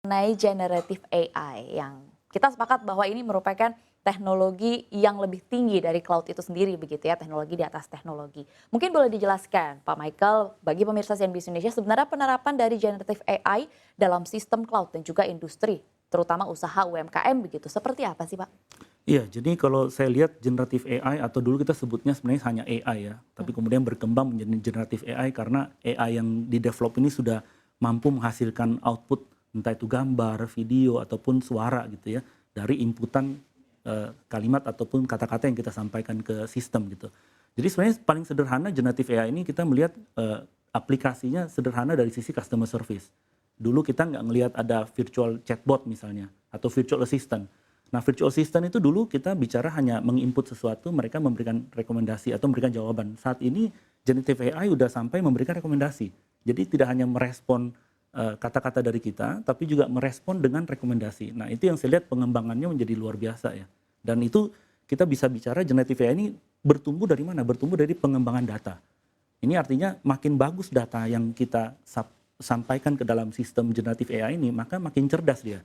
Mengenai generative AI yang kita sepakat bahwa ini merupakan teknologi yang lebih tinggi dari cloud itu sendiri begitu ya, teknologi di atas teknologi. Mungkin boleh dijelaskan Pak Michael bagi pemirsa CNBC Indonesia sebenarnya penerapan dari generative AI dalam sistem cloud dan juga industri, terutama usaha UMKM begitu, seperti apa sih Pak? Iya, jadi kalau saya lihat generatif AI atau dulu kita sebutnya sebenarnya hanya AI ya, tapi kemudian berkembang menjadi generatif AI karena AI yang di-develop ini sudah mampu menghasilkan output entah itu gambar, video ataupun suara gitu ya dari inputan kalimat ataupun kata-kata yang kita sampaikan ke sistem gitu. Jadi sebenarnya paling sederhana generatif AI ini kita melihat aplikasinya sederhana dari sisi customer service. Dulu kita nggak ngelihat ada virtual chatbot misalnya atau virtual assistant. Nah, virtual assistant itu dulu kita bicara hanya menginput sesuatu, mereka memberikan rekomendasi atau memberikan jawaban. Saat ini generative AI udah sampai memberikan rekomendasi. Jadi tidak hanya merespon kata-kata dari kita, tapi juga merespon dengan rekomendasi. Nah, itu yang saya lihat pengembangannya menjadi luar biasa ya. Dan itu kita bisa bicara generative AI ini bertumbuh dari mana? Bertumbuh dari pengembangan data. Ini artinya makin bagus data yang kita sampaikan ke dalam sistem generative AI ini, maka makin cerdas dia.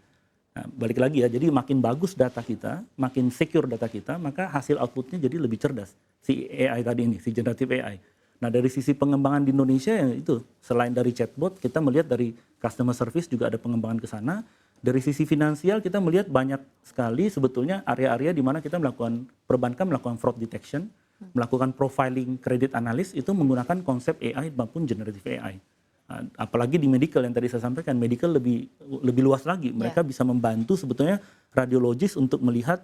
Nah, balik lagi ya, jadi makin bagus data kita, makin secure data kita, maka hasil outputnya jadi lebih cerdas. Si AI tadi ini, si generative AI. Nah, dari sisi pengembangan di Indonesia ya itu, selain dari chatbot, kita melihat dari customer service juga ada pengembangan ke sana. Dari sisi finansial kita melihat banyak sekali sebetulnya area-area di mana kita melakukan perbankan melakukan fraud detection, melakukan profiling credit analyst itu menggunakan konsep AI maupun generative AI. Apalagi di medical yang tadi saya sampaikan, medical lebih luas lagi. Mereka bisa membantu sebetulnya radiologis untuk melihat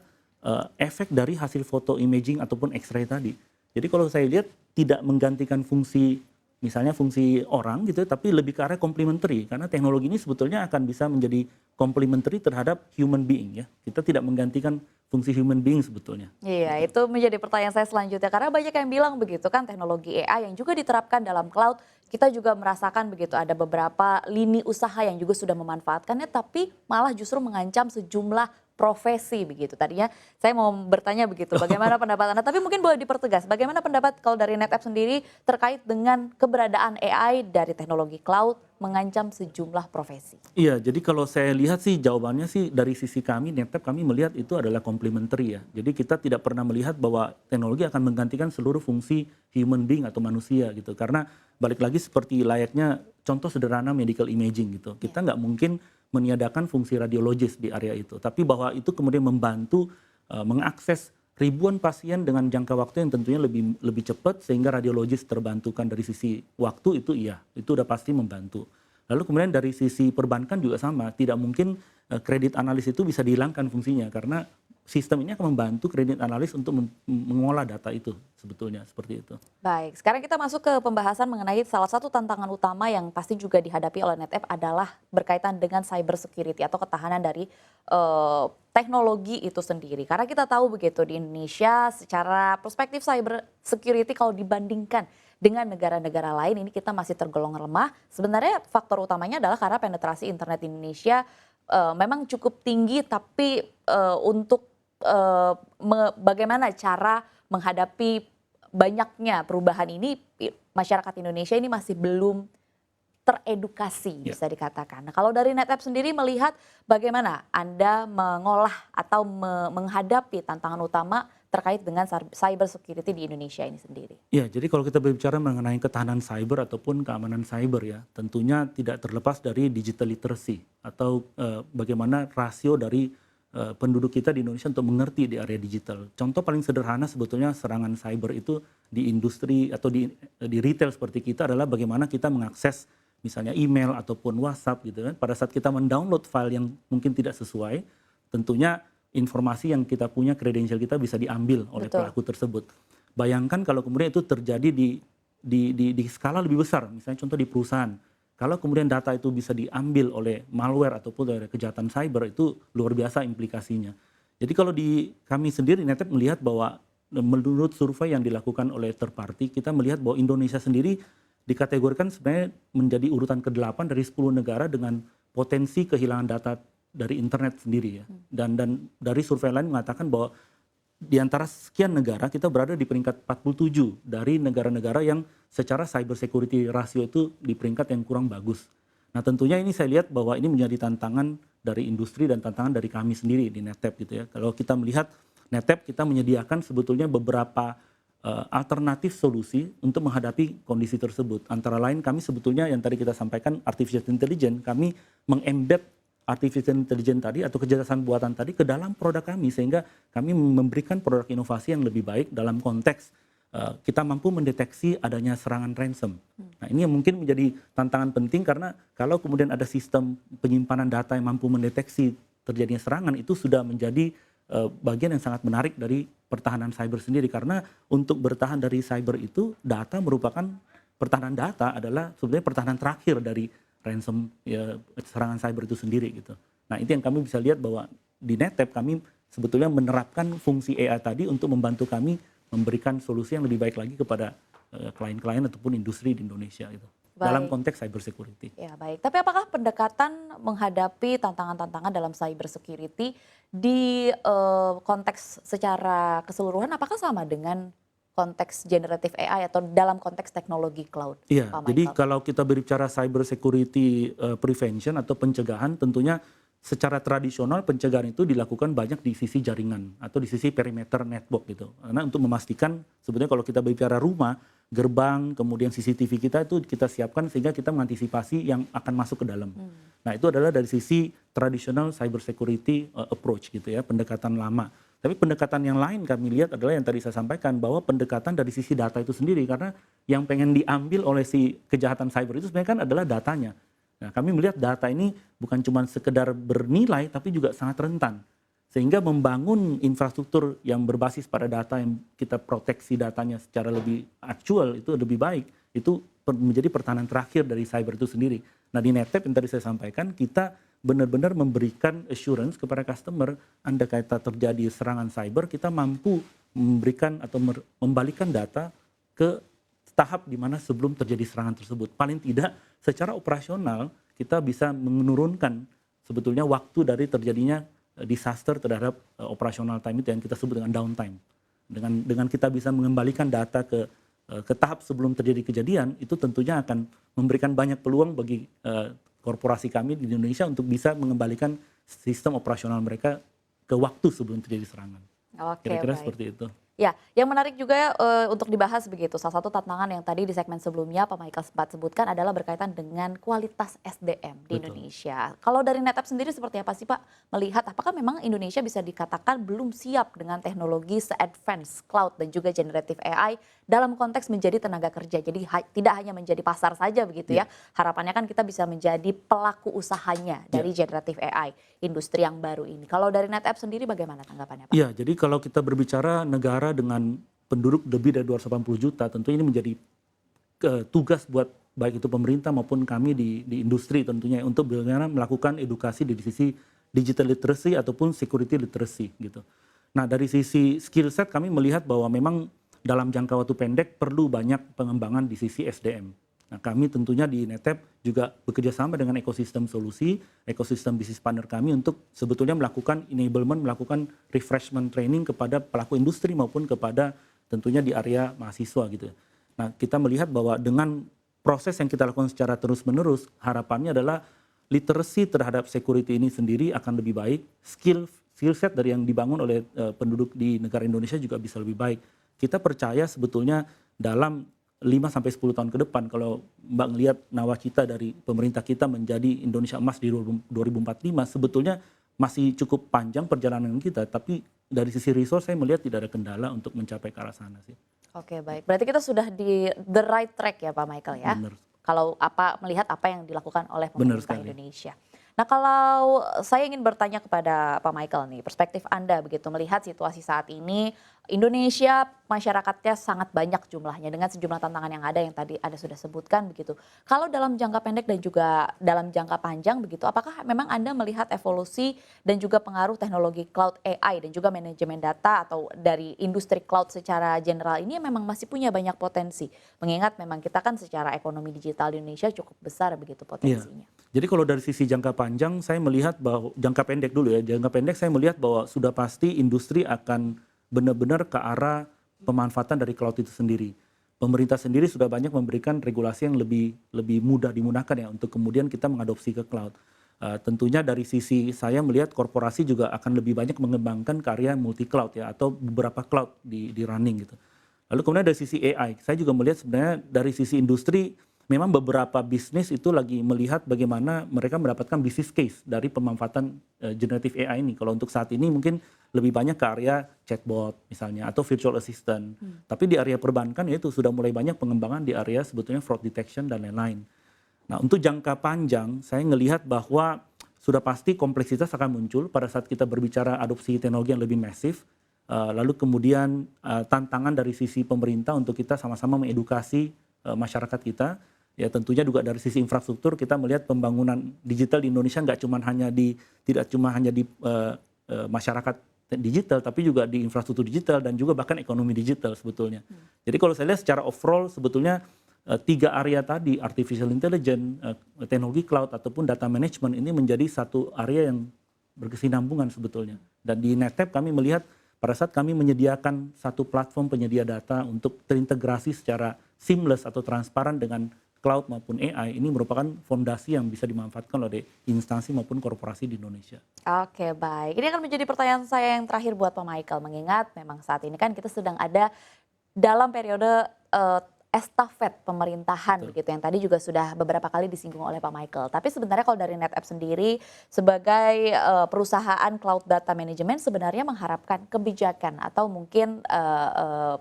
efek dari hasil foto imaging ataupun X-ray tadi. Jadi kalau saya lihat tidak menggantikan fungsi misalnya fungsi orang gitu, tapi lebih ke arah complementary karena teknologi ini sebetulnya akan bisa menjadi complementary terhadap human being ya. Kita tidak menggantikan fungsi human being sebetulnya. Iya, Gitu. itu menjadi pertanyaan saya selanjutnya karena banyak yang bilang begitu kan teknologi AI yang juga diterapkan dalam cloud, kita juga merasakan begitu ada beberapa lini usaha yang juga sudah memanfaatkannya tapi malah justru mengancam sejumlah profesi begitu. Tadinya saya mau bertanya begitu, bagaimana pendapat Anda? Tapi mungkin boleh dipertegas, bagaimana pendapat kalau dari NetApp sendiri terkait dengan keberadaan AI dari teknologi cloud mengancam sejumlah profesi? Iya, jadi kalau saya lihat sih jawabannya sih dari sisi kami, NetApp kami melihat itu adalah complementary ya. Jadi kita tidak pernah melihat bahwa teknologi akan menggantikan seluruh fungsi human being atau manusia gitu. Karena balik lagi seperti layaknya contoh sederhana medical imaging gitu. Kita nggak mungkin meniadakan fungsi radiologis di area itu. Tapi bahwa itu kemudian membantu mengakses ribuan pasien dengan jangka waktu yang tentunya lebih cepat sehingga radiologis terbantukan dari sisi waktu itu iya, itu udah pasti membantu. Lalu kemudian dari sisi perbankan juga sama, tidak mungkin kredit analis itu bisa dihilangkan fungsinya karena sistem ini akan membantu kredit analis untuk mengolah data itu sebetulnya seperti itu. Baik, sekarang kita masuk ke pembahasan mengenai salah satu tantangan utama yang pasti juga dihadapi oleh NetApp adalah berkaitan dengan cyber security atau ketahanan dari teknologi itu sendiri. Karena kita tahu begitu di Indonesia secara perspektif cyber security kalau dibandingkan dengan negara-negara lain ini kita masih tergolong lemah. Sebenarnya faktor utamanya adalah karena penetrasi internet di Indonesia memang cukup tinggi tapi untuk bagaimana cara menghadapi banyaknya perubahan ini masyarakat Indonesia ini masih belum teredukasi bisa dikatakan. Nah, kalau dari NetApp sendiri melihat bagaimana Anda mengolah atau menghadapi tantangan utama terkait dengan cyber security di Indonesia ini sendiri? Ya, jadi kalau kita berbicara mengenai ketahanan cyber ataupun keamanan cyber ya, tentunya tidak terlepas dari digital literacy atau bagaimana rasio dari penduduk kita di Indonesia untuk mengerti di area digital. Contoh paling sederhana sebetulnya serangan cyber itu di industri atau di retail seperti kita adalah bagaimana kita mengakses misalnya email ataupun WhatsApp gitu kan. Pada saat kita mendownload file yang mungkin tidak sesuai, tentunya informasi yang kita punya, kredensial kita bisa diambil oleh pelaku tersebut. Bayangkan kalau kemudian itu terjadi di skala lebih besar, misalnya contoh di perusahaan. Kalau kemudian data itu bisa diambil oleh malware ataupun dari kejahatan cyber itu luar biasa implikasinya. Jadi kalau di kami sendiri NetApp melihat bahwa menurut survei yang dilakukan oleh third party, kita melihat bahwa Indonesia sendiri dikategorikan sebenarnya menjadi urutan ke-8 dari 10 negara dengan potensi kehilangan data dari internet sendiri ya. Dan dari survei lain mengatakan bahwa di antara sekian negara kita berada di peringkat 47 dari negara-negara yang secara cyber security rasio itu di peringkat yang kurang bagus. Nah tentunya ini saya lihat bahwa ini menjadi tantangan dari industri dan tantangan dari kami sendiri di NetTap gitu ya. Kalau kita melihat NetTap, kita menyediakan sebetulnya beberapa alternatif solusi untuk menghadapi kondisi tersebut. Antara lain kami sebetulnya yang tadi kita sampaikan artificial intelligence, kami mengembed artificial intelligence tadi atau kecerdasan buatan tadi ke dalam produk kami sehingga kami memberikan produk inovasi yang lebih baik dalam konteks kita mampu mendeteksi adanya serangan ransom. Nah ini yang mungkin menjadi tantangan penting karena kalau kemudian ada sistem penyimpanan data yang mampu mendeteksi terjadinya serangan itu sudah menjadi bagian yang sangat menarik dari pertahanan cyber sendiri karena untuk bertahan dari cyber itu data merupakan pertahanan data adalah sebenarnya pertahanan terakhir dari ransom ya, serangan cyber itu sendiri gitu. Nah itu yang kami bisa lihat bahwa di NetTap kami sebetulnya menerapkan fungsi AI tadi untuk membantu kami memberikan solusi yang lebih baik lagi kepada klien-klien ataupun industri di Indonesia gitu. Dalam konteks cyber security. Ya baik, tapi apakah pendekatan menghadapi tantangan-tantangan dalam cyber security di konteks secara keseluruhan apakah sama dengan konteks generative AI atau dalam konteks teknologi cloud? Iya, Pak jadi Michael? kalau kita berbicara cyber security prevention atau pencegahan tentunya secara tradisional pencegahan itu dilakukan banyak di sisi jaringan atau di sisi perimeter network gitu. Karena untuk memastikan sebenarnya kalau kita berbicara rumah, gerbang, kemudian CCTV kita itu kita siapkan sehingga kita mengantisipasi yang akan masuk ke dalam. Nah itu adalah dari sisi tradisional cyber security approach gitu ya, pendekatan lama. Tapi pendekatan yang lain kami lihat adalah yang tadi saya sampaikan bahwa pendekatan dari sisi data itu sendiri karena yang pengen diambil oleh si kejahatan cyber itu sebenarnya kan adalah datanya. Nah, kami melihat data ini bukan cuma sekedar bernilai tapi juga sangat rentan. Sehingga membangun infrastruktur yang berbasis pada data yang kita proteksi datanya secara lebih aktual itu lebih baik. Itu menjadi pertahanan terakhir dari cyber itu sendiri. Nah di NetTap yang tadi saya sampaikan kita benar-benar memberikan assurance kepada customer andai kata terjadi serangan cyber kita mampu memberikan atau membalikan data ke tahap di mana sebelum terjadi serangan tersebut. Paling tidak secara operasional kita bisa menurunkan sebetulnya waktu dari terjadinya disaster terhadap operasional time itu yang kita sebut dengan downtime. Dengan kita bisa mengembalikan data ke tahap sebelum terjadi kejadian itu tentunya akan memberikan banyak peluang bagi korporasi kami di Indonesia untuk bisa mengembalikan sistem operasional mereka ke waktu sebelum terjadi serangan. Oke, Kira-kira baik. seperti itu. Ya, yang menarik juga untuk dibahas begitu. Salah satu tantangan yang tadi di segmen sebelumnya Pak Michael sempat sebutkan adalah berkaitan dengan kualitas SDM di Betul. Indonesia. Kalau dari NetApp sendiri seperti apa sih Pak melihat apakah memang Indonesia bisa dikatakan belum siap dengan teknologi se-advance cloud dan juga generative AI dalam konteks menjadi tenaga kerja. Jadi tidak hanya menjadi pasar saja begitu ya. Harapannya kan kita bisa menjadi pelaku usahanya dari generative AI, industri yang baru ini. Kalau dari NetApp sendiri bagaimana tanggapannya Pak? Iya, jadi kalau kita berbicara negara dengan penduduk lebih dari 280 juta, tentu ini menjadi tugas buat baik itu pemerintah maupun kami di industri tentunya untuk bagaimana melakukan edukasi di sisi digital literacy ataupun security literacy gitu. Nah dari sisi skill set kami melihat bahwa memang dalam jangka waktu pendek perlu banyak pengembangan di sisi SDM. Nah kami tentunya di NetTap juga bekerja sama dengan ekosistem solusi, ekosistem bisnis partner kami untuk sebetulnya melakukan enablement, melakukan refreshment training kepada pelaku industri maupun kepada tentunya di area mahasiswa gitu. Nah kita melihat bahwa dengan proses yang kita lakukan secara terus-menerus, harapannya adalah literacy terhadap security ini sendiri akan lebih baik, skill set dari yang dibangun oleh penduduk di negara Indonesia juga bisa lebih baik. Kita percaya sebetulnya dalam 5-10 tahun ke depan kalau Mbak ngelihat nawacita dari pemerintah kita menjadi Indonesia emas di 2045 sebetulnya masih cukup panjang perjalanan kita tapi dari sisi resource saya melihat tidak ada kendala untuk mencapai ke arah sana sih. Oke baik, berarti kita sudah di the right track ya Pak Michael ya. Benar. Kalau melihat apa yang dilakukan oleh Benar pemerintah sekali. Indonesia. Nah kalau saya ingin bertanya kepada Pak Michael nih, perspektif Anda begitu melihat situasi saat ini, Indonesia masyarakatnya sangat banyak jumlahnya dengan sejumlah tantangan yang ada yang tadi Anda sudah sebutkan begitu. Kalau dalam jangka pendek dan juga dalam jangka panjang begitu, apakah memang Anda melihat evolusi dan juga pengaruh teknologi cloud AI dan juga manajemen data atau dari industri cloud secara general ini memang masih punya banyak potensi? Mengingat memang kita kan secara ekonomi digital di Indonesia cukup besar begitu potensinya. Jadi kalau dari sisi jangka panjang saya melihat bahwa jangka pendek dulu ya, jangka pendek saya melihat bahwa sudah pasti industri akan benar-benar ke arah pemanfaatan dari cloud itu sendiri. pemerintah sendiri sudah banyak memberikan regulasi yang lebih mudah dimudahkan ya untuk kemudian kita mengadopsi ke cloud. Tentunya dari sisi saya melihat korporasi juga akan lebih banyak mengembangkan karya multi cloud ya atau beberapa cloud di running gitu. Lalu kemudian dari sisi AI, saya juga melihat sebenarnya dari sisi industri memang beberapa bisnis itu lagi melihat bagaimana mereka mendapatkan business case dari pemanfaatan generative AI ini. Kalau untuk saat ini mungkin lebih banyak ke area chatbot misalnya atau virtual assistant. Tapi di area perbankan ya itu sudah mulai banyak pengembangan di area sebetulnya fraud detection dan lain-lain. Nah, untuk jangka panjang, saya melihat bahwa sudah pasti kompleksitas akan muncul pada saat kita berbicara adopsi teknologi yang lebih masif. Lalu kemudian tantangan dari sisi pemerintah untuk kita sama-sama mengedukasi masyarakat kita. Ya tentunya juga dari sisi infrastruktur kita melihat pembangunan digital di Indonesia tidak cuma hanya di masyarakat digital, tapi juga di infrastruktur digital dan juga bahkan ekonomi digital sebetulnya. Jadi kalau saya lihat secara overall sebetulnya 3 area tadi, artificial intelligence, teknologi cloud, ataupun data management ini menjadi satu area yang berkesinambungan sebetulnya. Dan di NetApp kami melihat pada saat kami menyediakan satu platform penyedia data untuk terintegrasi secara seamless atau transparan dengan cloud maupun AI, ini merupakan fondasi yang bisa dimanfaatkan oleh instansi maupun korporasi di Indonesia. Oke, baik. Ini akan menjadi pertanyaan saya yang terakhir buat Pak Michael, mengingat memang saat ini kan kita sedang ada dalam periode estafet pemerintahan Betul. begitu yang tadi juga sudah beberapa kali disinggung oleh Pak Michael. Tapi sebenarnya kalau dari NetApp sendiri sebagai perusahaan cloud data management sebenarnya mengharapkan kebijakan atau mungkin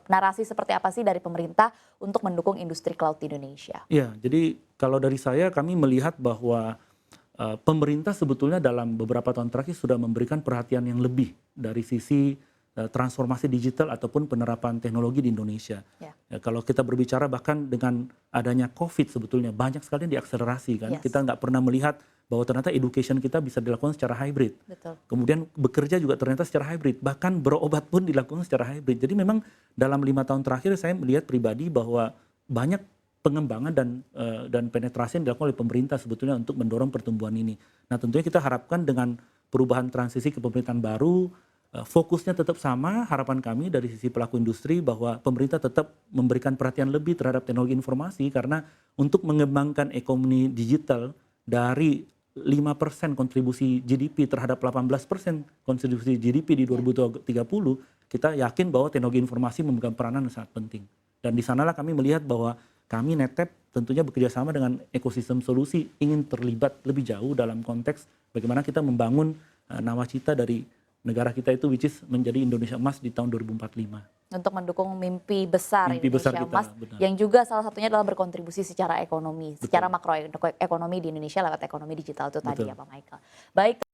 narasi seperti apa sih dari pemerintah untuk mendukung industri cloud di Indonesia? Ya, jadi kalau dari saya kami melihat bahwa pemerintah sebetulnya dalam beberapa tahun terakhir sudah memberikan perhatian yang lebih dari sisi transformasi digital ataupun penerapan teknologi di Indonesia. Ya. Ya, kalau kita berbicara bahkan dengan adanya COVID sebetulnya banyak sekali yang diakselerasi kan. Yes. Kita nggak pernah melihat bahwa ternyata education kita bisa dilakukan secara hybrid. Betul. Kemudian bekerja juga ternyata secara hybrid. Bahkan berobat pun dilakukan secara hybrid. Jadi memang dalam 5 tahun terakhir saya melihat pribadi bahwa banyak pengembangan dan penetrasi yang dilakukan oleh pemerintah sebetulnya untuk mendorong pertumbuhan ini. Nah tentunya kita harapkan dengan perubahan transisi ke pemerintahan baru, fokusnya tetap sama, harapan kami dari sisi pelaku industri bahwa pemerintah tetap memberikan perhatian lebih terhadap teknologi informasi karena untuk mengembangkan ekonomi digital dari 5% kontribusi GDP terhadap 18% kontribusi GDP di 2030, kita yakin bahwa teknologi informasi memegang peranan yang sangat penting. Dan di sanalah kami melihat bahwa kami NetApp tentunya bekerjasama dengan ekosistem solusi ingin terlibat lebih jauh dalam konteks bagaimana kita membangun nawacita dari negara kita itu which is menjadi Indonesia Emas di tahun 2045. Untuk mendukung mimpi besar Mimpi Indonesia besar kita, Emas benar. yang juga salah satunya adalah berkontribusi secara ekonomi, Betul. secara makroekonomi di Indonesia lewat ekonomi digital itu tadi Betul. ya Pak Michael. Baik.